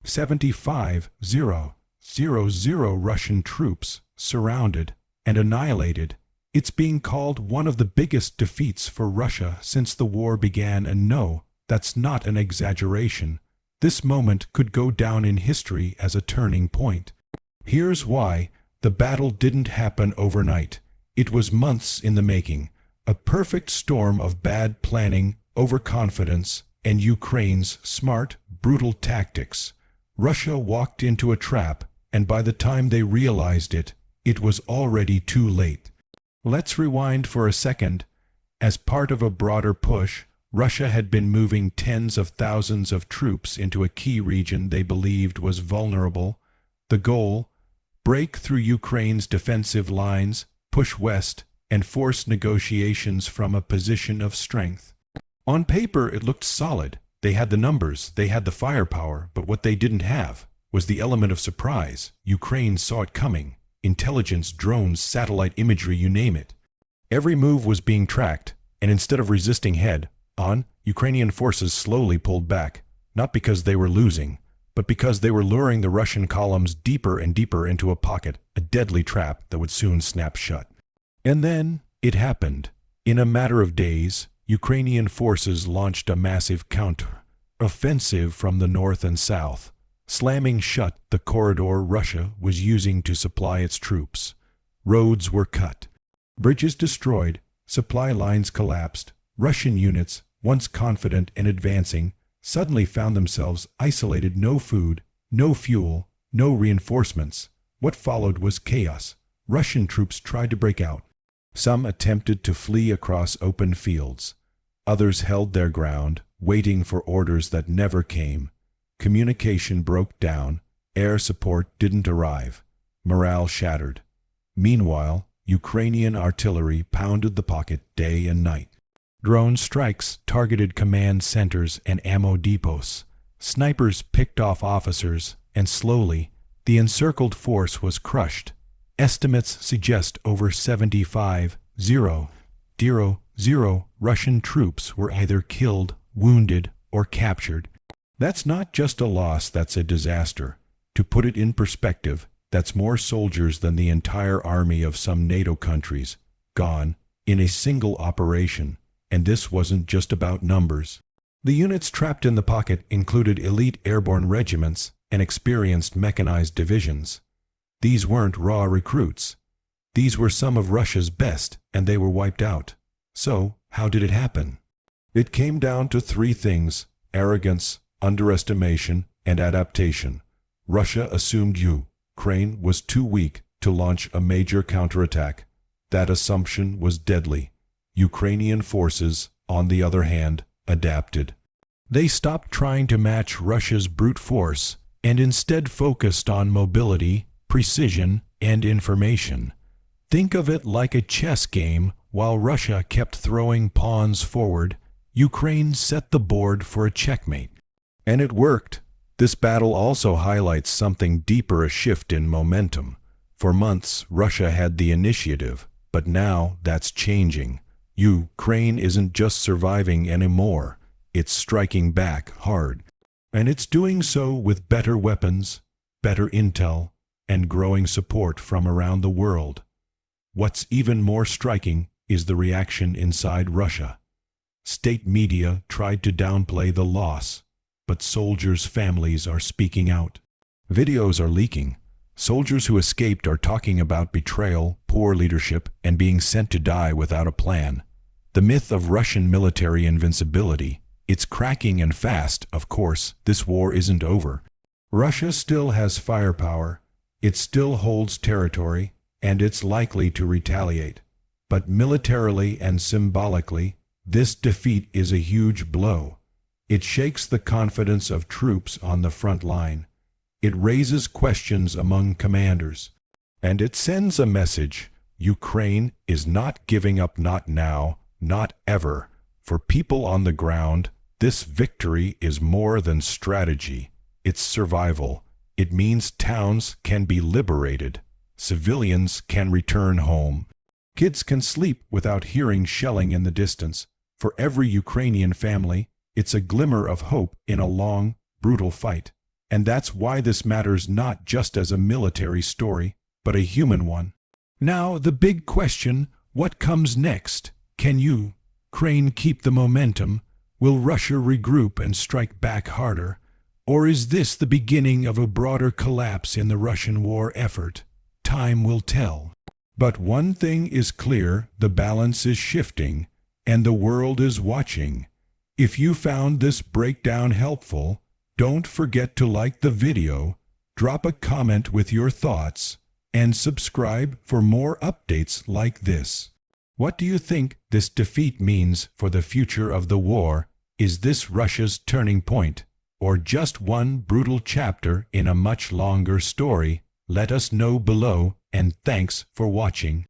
75,000 Russian troops surrounded and annihilated. It's being called one of the biggest defeats for Russia since the war began, and no, that's not an exaggeration. This moment could go down in history as a turning point. Here's why. The battle didn't happen overnight. It was months in the making. A perfect storm of bad planning, overconfidence, and Ukraine's smart, brutal tactics. Russia walked into a trap, and by the time they realized it, it was already too late. Let's rewind for a second. As part of a broader push, Russia had been moving tens of thousands of troops into a key region they believed was vulnerable. The goal? Break through Ukraine's defensive lines, push west, and force negotiations from a position of strength. On paper, it looked solid. They had the numbers, they had the firepower, but what they didn't have was the element of surprise. Ukraine saw it coming. Intelligence, drones, satellite imagery, you name it. Every move was being tracked, and instead of resisting head-on, Ukrainian forces slowly pulled back, not because they were losing, but because they were luring the Russian columns deeper and deeper into a pocket, a deadly trap that would soon snap shut. And then it happened. In a matter of days, Ukrainian forces launched a massive counteroffensive from the north and south, slamming shut the corridor Russia was using to supply its troops. Roads were cut, bridges destroyed, supply lines collapsed. Russian units, once confident and advancing, suddenly found themselves isolated. No food, no fuel, no reinforcements. What followed was chaos. Russian troops tried to break out. Some attempted to flee across open fields. Others held their ground, waiting for orders that never came. Communication broke down. Air support didn't arrive. Morale shattered. Meanwhile, Ukrainian artillery pounded the pocket day and night. Drone strikes targeted command centers and ammo depots. Snipers picked off officers, and slowly, the encircled force was crushed. Estimates suggest over 75,000 Russian troops were either killed, wounded, or captured. That's not just a loss, that's a disaster. To put it in perspective, that's more soldiers than the entire army of some NATO countries, gone, in a single operation. And this wasn't just about numbers. The units trapped in the pocket included elite airborne regiments and experienced mechanized divisions. These weren't raw recruits. These were some of Russia's best, and they were wiped out. So, how did it happen? It came down to three things: arrogance, underestimation, and adaptation. Russia assumed Ukraine was too weak to launch a major counterattack. That assumption was deadly. Ukrainian forces, on the other hand, adapted. They stopped trying to match Russia's brute force and instead focused on mobility, precision, and information. Think of it like a chess game. While Russia kept throwing pawns forward, Ukraine set the board for a checkmate. And it worked. This battle also highlights something deeper: a shift in momentum. For months, Russia had the initiative, but now that's changing. Ukraine isn't just surviving anymore, it's striking back hard. And it's doing so with better weapons, better intel, and growing support from around the world. What's even more striking is the reaction inside Russia. State media tried to downplay the loss, but soldiers' families are speaking out. Videos are leaking. Soldiers who escaped are talking about betrayal, poor leadership, and being sent to die without a plan. The myth of Russian military invincibility, it's cracking, and fast. Of course, this war isn't over. Russia still has firepower, it still holds territory, and it's likely to retaliate. But militarily and symbolically, this defeat is a huge blow. It shakes the confidence of troops on the front line. It raises questions among commanders. And it sends a message: Ukraine is not giving up, not now, not ever. For people on the ground, this victory is more than strategy. It's survival. It means towns can be liberated. Civilians can return home. Kids can sleep without hearing shelling in the distance. For every Ukrainian family, it's a glimmer of hope in a long, brutal fight. And that's why this matters not just as a military story, but a human one. Now, the big question, what comes next? Can Ukraine keep the momentum? Will Russia regroup and strike back harder? Or is this the beginning of a broader collapse in the Russian war effort? Time will tell. But one thing is clear, the balance is shifting, and the world is watching. If you found this breakdown helpful, don't forget to like the video, drop a comment with your thoughts, and subscribe for more updates like this. What do you think this defeat means for the future of the war? Is this Russia's turning point, or just one brutal chapter in a much longer story? Let us know below, and thanks for watching.